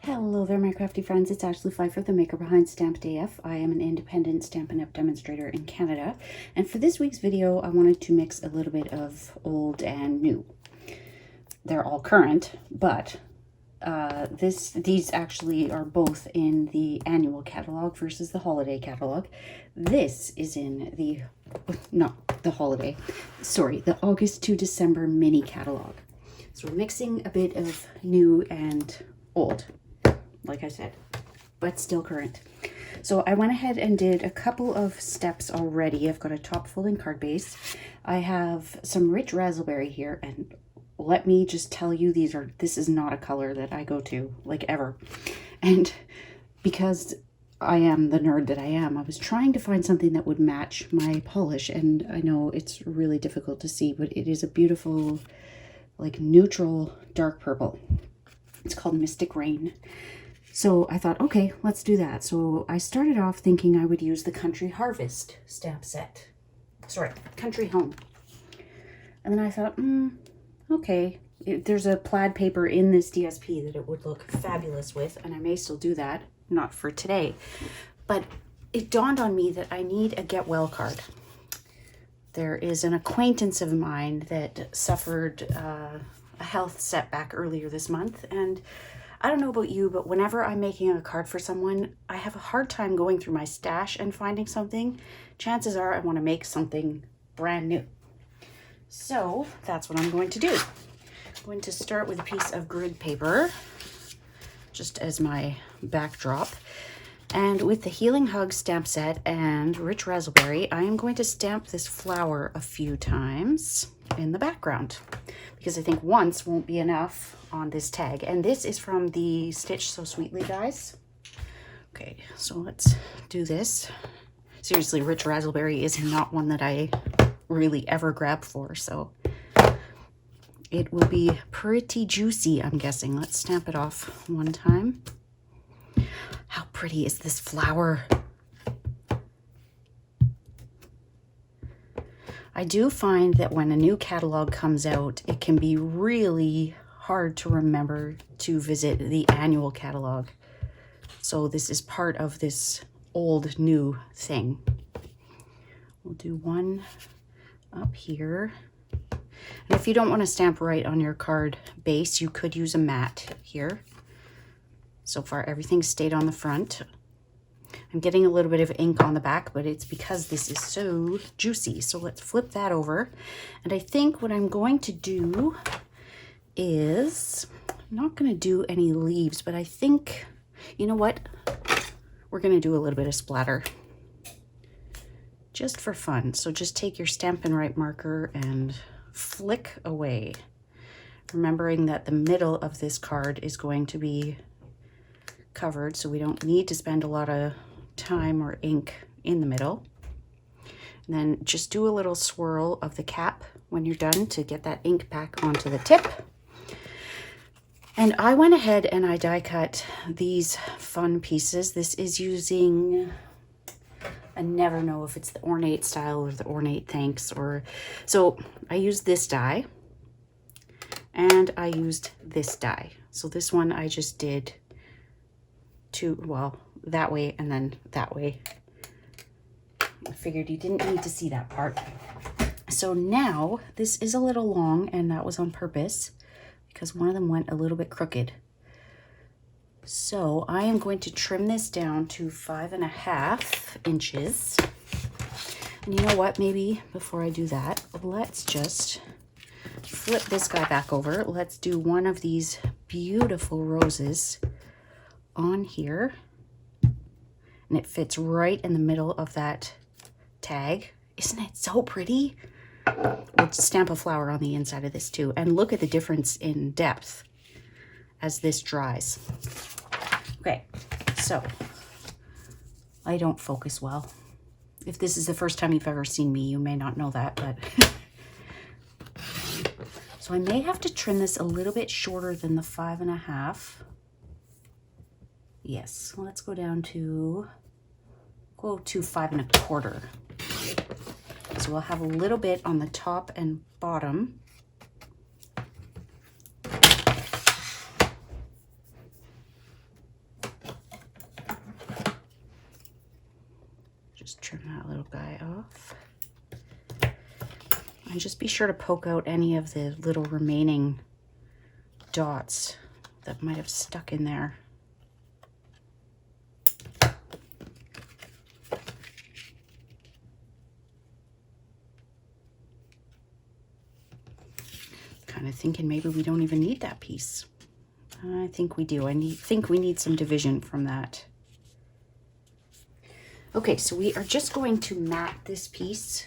Hello there, my crafty friends. It's Ashley Pfeiffer, the maker behind Stamped AF. I am an independent Stampin' Up! Demonstrator in Canada. And for this week's video, I wanted to mix a little bit of old and new. They're all current, but these actually are both in the annual catalog versus the holiday catalog. This is in the, not the holiday, sorry, the August to December mini catalog. So we're mixing a bit of new and old, like I said, but still current. So I went ahead and did a couple of steps already. I've got a top folding card base. I have some Rich Razzleberry here, and let me just tell you, this is not a color that I go to, like, ever. And because I am the nerd that I am, I was trying to find something that would match my polish, and I know it's really difficult to see, but it is a beautiful, like, neutral dark purple. It's called Mystic Rain. So I thought, okay, let's do that. So I started off thinking I would use the Country Harvest stamp set. Sorry, Country Home. And then I thought, okay, there's a plaid paper in this DSP that it would look fabulous with, and I may still do that, not for today. But it dawned on me that I need a get well card. There is an acquaintance of mine that suffered a health setback earlier this month, and I don't know about you, but whenever I'm making a card for someone, I have a hard time going through my stash and finding something. Chances are I want to make something brand new. So that's what I'm going to do. I'm going to start with a piece of grid paper, just as my backdrop. And with the Healing Hug stamp set and Rich Razzleberry, I am going to stamp this flower a few times in the background, because I think once won't be enough on this tag. And this is from the Stitch So Sweetly guys. Okay, so let's do this. Seriously, Rich Razzleberry is not one that I really ever grab for, so it will be pretty juicy, I'm guessing. Let's stamp it off one time. How pretty is this flower? I do find that when a new catalog comes out, it can be really hard to remember to visit the annual catalog. So this is part of this old new thing. We'll do one up here. And if you don't want to stamp right on your card base, you could use a mat here. So far, everything stayed on the front. I'm getting a little bit of ink on the back, but it's because this is so juicy. So let's flip that over. And I think what I'm going to do is, I'm not going to do any leaves, but I think, you know what? We're going to do a little bit of splatter, just for fun. So just take your Stampin' Right marker and flick away, remembering that the middle of this card is going to be covered, so we don't need to spend a lot of time or ink in the middle. And then just do a little swirl of the cap when you're done to get that ink back onto the tip. And I went ahead and I die cut these fun pieces. This is using, I never know if it's the ornate style or the ornate thanks, or so I used this die and I used this die. So this one I just did that way and then that way. I figured you didn't need to see that part. So now this is a little long, and that was on purpose because one of them went a little bit crooked. So I am going to trim this down to 5.5 inches. And you know what, maybe before I do that, let's just flip this guy back over. Let's do one of these beautiful roses on here, and it fits right in the middle of that tag. Isn't it so pretty? We'll stamp a flower on the inside of this too, and look at the difference in depth as this dries. Okay, so I don't focus well. If this is the first time you've ever seen me, you may not know that, but so I may have to trim this a little bit shorter than the 5.5. Yes, let's go down to, 5.25. So we'll have a little bit on the top and bottom. just trim that little guy off. And just be sure to poke out any of the little remaining dots that might have stuck in there. Kind of thinking maybe we don't even need that piece. I think we do. think we need some division from that. Okay, so we are just going to mat this piece.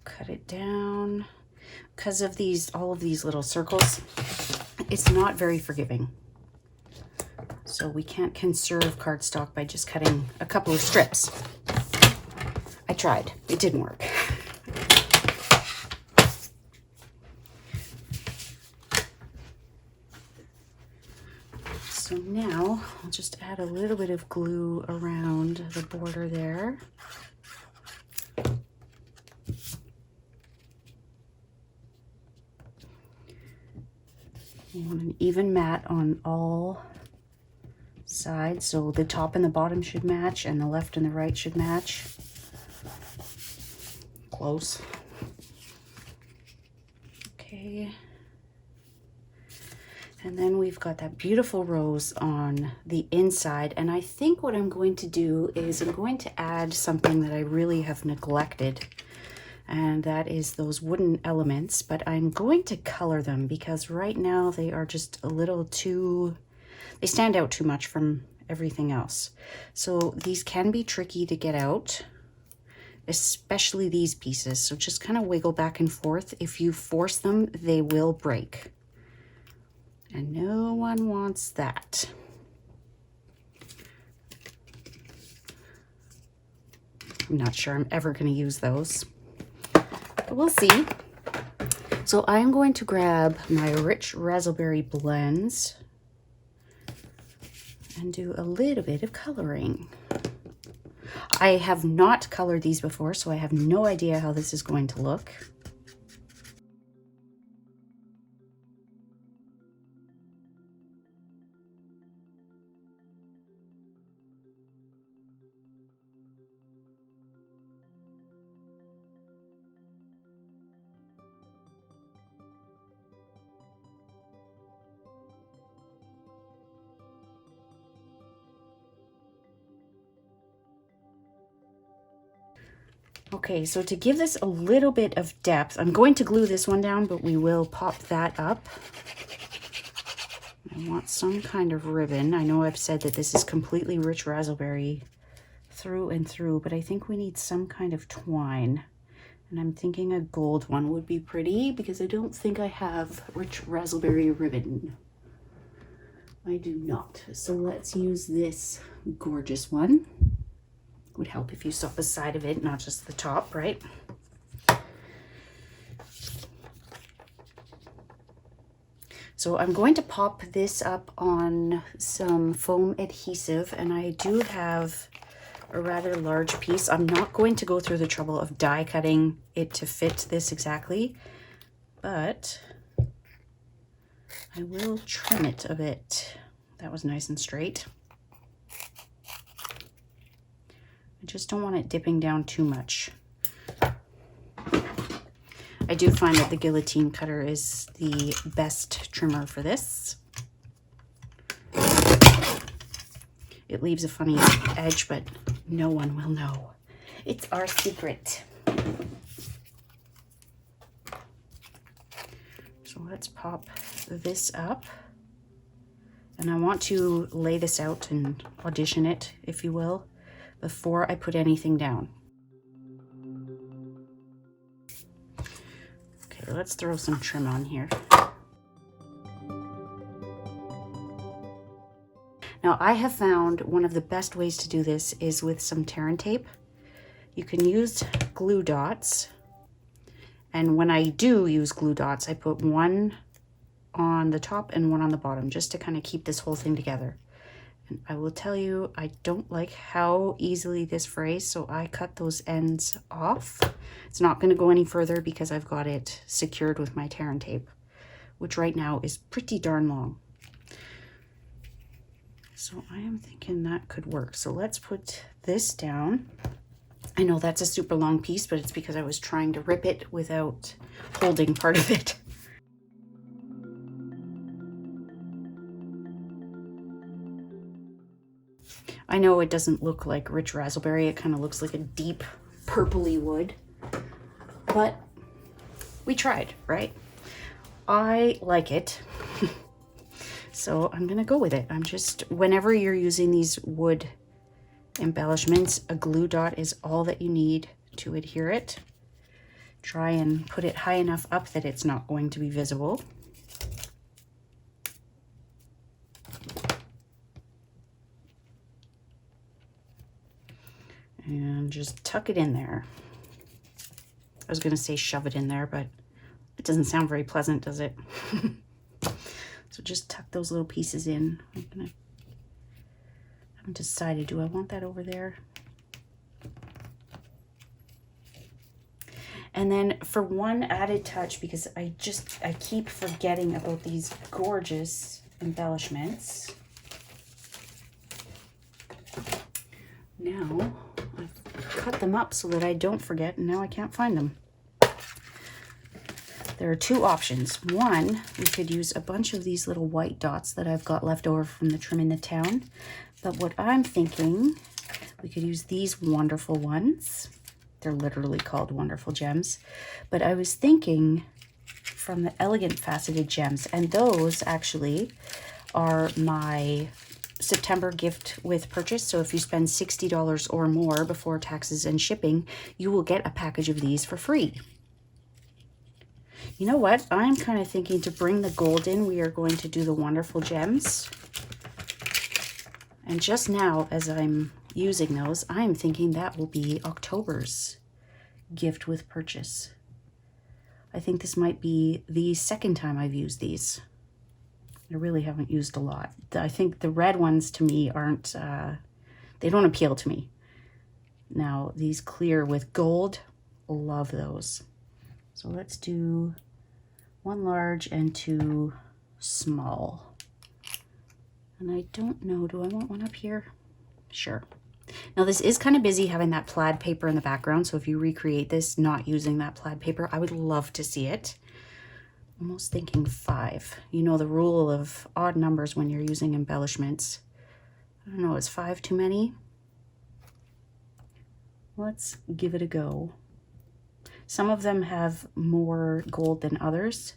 Cut it down. Because of all of these little circles, it's not very forgiving. So we can't conserve cardstock by just cutting a couple of strips. I tried. It didn't work. So now I'll just add a little bit of glue around the border there. You want an even mat on all sides, so the top and the bottom should match, and the left and the right should match. Close. Okay. And then we've got that beautiful rose on the inside, and I think what I'm going to do is I'm going to add something that I really have neglected, and that is those wooden elements, but I'm going to color them because right now they are just a little too, they stand out too much from everything else. So these can be tricky to get out, especially these pieces. So just kind of wiggle back and forth. If you force them, they will break. And no one wants that. I'm not sure I'm ever going to use those, but we'll see. So I'm going to grab my Rich Razzleberry blends and do a little bit of coloring. I have not colored these before, so I have no idea how this is going to look. Okay, so to give this a little bit of depth, I'm going to glue this one down, but we will pop that up. I want some kind of ribbon. I know I've said that this is completely Rich Razzleberry through and through, but I think we need some kind of twine. And I'm thinking a gold one would be pretty because I don't think I have Rich Razzleberry ribbon. I do not. So let's use this gorgeous one. Would help if you saw the side of it, not just the top, right? So I'm going to pop this up on some foam adhesive, and I do have a rather large piece. I'm not going to go through the trouble of die cutting it to fit this exactly, but I will trim it a bit. That was nice and straight. I just don't want it dipping down too much. I do find that the guillotine cutter is the best trimmer for this. It leaves a funny edge, but no one will know. It's our secret. So let's pop this up. And I want to lay this out and audition it, if you will, before I put anything down. Okay, let's throw some trim on here. Now I have found one of the best ways to do this is with some tear and tape. You can use glue dots, and when I do use glue dots, I put one on the top and one on the bottom just to kind of keep this whole thing together. And I will tell you, I don't like how easily this frays, so I cut those ends off. It's not going to go any further because I've got it secured with my tear and tape, which right now is pretty darn long. So I am thinking that could work. So let's put this down. I know that's a super long piece, but it's because I was trying to rip it without holding part of it. I know it doesn't look like Rich Razzleberry. It kind of looks like a deep purpley wood, but we tried, right? I like it. So I'm gonna go with it. I'm just, whenever you're using these wood embellishments, a glue dot is all that you need to adhere it. Try and put it high enough up that it's not going to be visible. And just tuck it in there. I was gonna say shove it in there, but it doesn't sound very pleasant, does it? So just tuck those little pieces in. I haven't decided, do I want that over there? And then for one added touch, because I keep forgetting about these gorgeous embellishments. Now I've cut them up so that I don't forget, and now I can't find them. There are two options. One, we could use a bunch of these little white dots that I've got left over from the trim in the town. But what I'm thinking, we could use these wonderful ones. They're literally called Wonderful Gems. But I was thinking from the Elegant Faceted Gems, and those actually are my September gift with purchase. So if you spend $60 or more before taxes and shipping, you will get a package of these for free. You know what? I'm kind of thinking to bring the gold in, we are going to do the Wonderful Gems. And just now, as I'm using those, I'm thinking that will be October's gift with purchase. I think this might be the second time I've used these. I really haven't used a lot. I think the red ones to me aren't, they don't appeal to me. Now, these clear with gold, love those. So let's do one large and two small. And I don't know, do I want one up here? Sure. Now this is kind of busy having that plaid paper in the background, so if you recreate this not using that plaid paper, I would love to see it. Almost thinking 5. You know the rule of odd numbers when you're using embellishments. I don't know, is 5 too many? Let's give it a go. Some of them have more gold than others.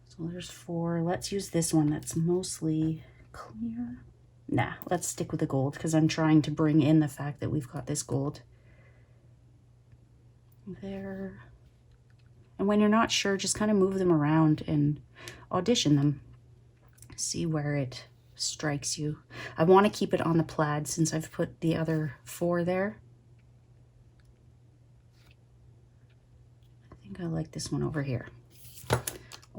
So there's 4. Let's use this one that's mostly clear. Nah, let's stick with the gold because I'm trying to bring in the fact that we've got this gold. There. And when you're not sure, just kind of move them around and audition them. See where it strikes you. I want to keep it on the plaid since I've put the other 4 there. I like this one over here.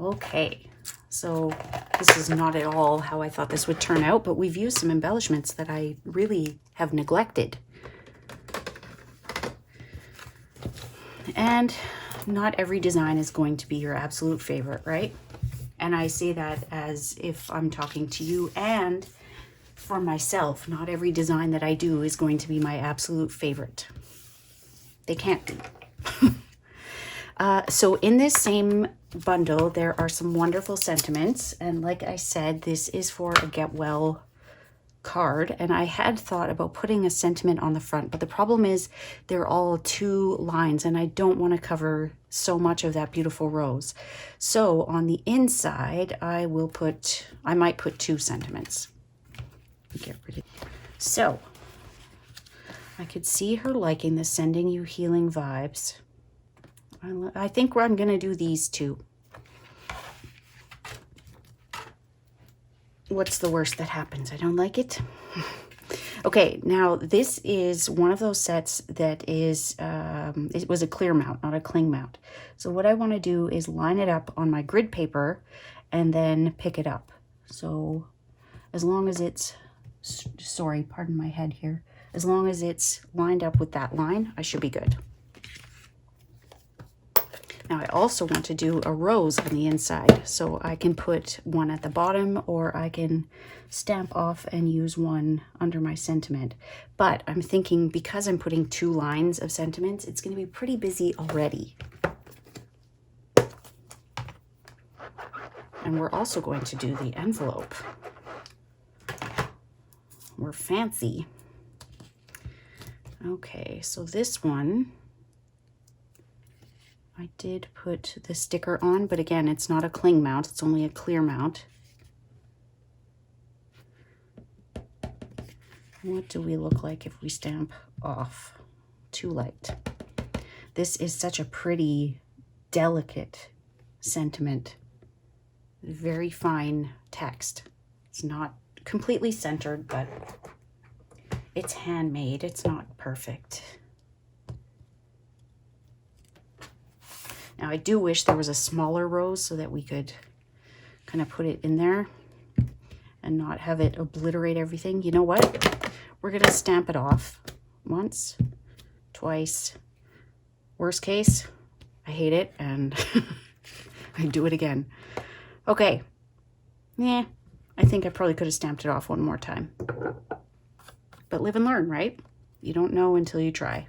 Okay, so this is not at all how I thought this would turn out, but we've used some embellishments that I really have neglected. And not every design is going to be your absolute favorite, right? And I say that as if I'm talking to you and for myself. Not every design that I do is going to be my absolute favorite. They can't be. So in this same bundle, there are some wonderful sentiments. And like I said, this is for a get well card. And I had thought about putting a sentiment on the front, but the problem is they're all 2 lines and I don't want to cover so much of that beautiful rose. So on the inside, I might put 2 sentiments. Get rid of. So I could see her liking the Sending You Healing Vibes. I think I'm going to do these 2. What's the worst that happens? I don't like it. Okay, now this is one of those sets that is, it was a clear mount, not a cling mount. So what I want to do is line it up on my grid paper and then pick it up. So as long as it's, sorry, pardon my head here. As long as it's lined up with that line, I should be good. Now I also want to do a rose on the inside, so I can put one at the bottom, or I can stamp off and use one under my sentiment. But I'm thinking, because I'm putting 2 lines of sentiments, it's going to be pretty busy already. And we're also going to do the envelope. We're fancy. Okay, so this one, I did put the sticker on, but again, it's not a cling mount, it's only a clear mount. What do we look like if we stamp off? Too light. This is such a pretty, delicate sentiment. Very fine text. It's not completely centered, but it's handmade. It's not perfect. Now I do wish there was a smaller rose so that we could kind of put it in there and not have it obliterate everything. You know what? We're going to stamp it off once, twice. Worst case, I hate it and I do it again. Okay. Yeah, I think I probably could have stamped it off one more time. But live and learn, right? You don't know until you try.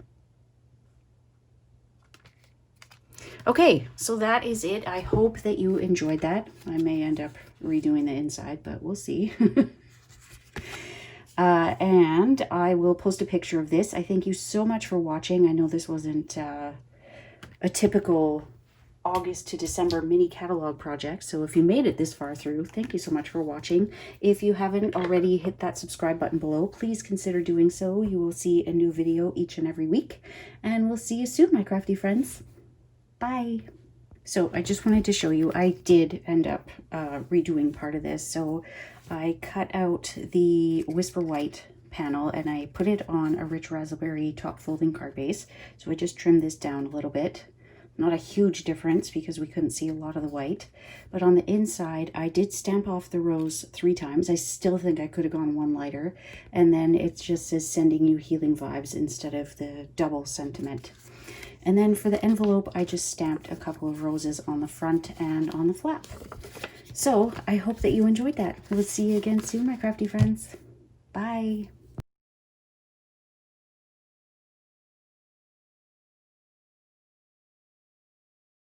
Okay, so that is it. I hope that you enjoyed that. I may end up redoing the inside, but we'll see. And I will post a picture of this. I thank you so much for watching. I know this wasn't a typical August to December mini catalog project, so if you made it this far through, thank you so much for watching. If you haven't already hit that subscribe button below, please consider doing so. You will see a new video each and every week, and we'll see you soon, my crafty friends. Bye. So I just wanted to show you, I did end up redoing part of this. So I cut out the Whisper White panel and I put it on a Rich Razzleberry top folding card base. So I just trimmed this down a little bit. Not a huge difference because we couldn't see a lot of the white. But on the inside, I did stamp off the rose 3 times. I still think I could have gone 1 lighter. And then it just says sending you healing vibes instead of the double sentiment. And then for the envelope, I just stamped a couple of roses on the front and on the flap. So I hope that you enjoyed that. We'll see you again soon, my crafty friends. Bye.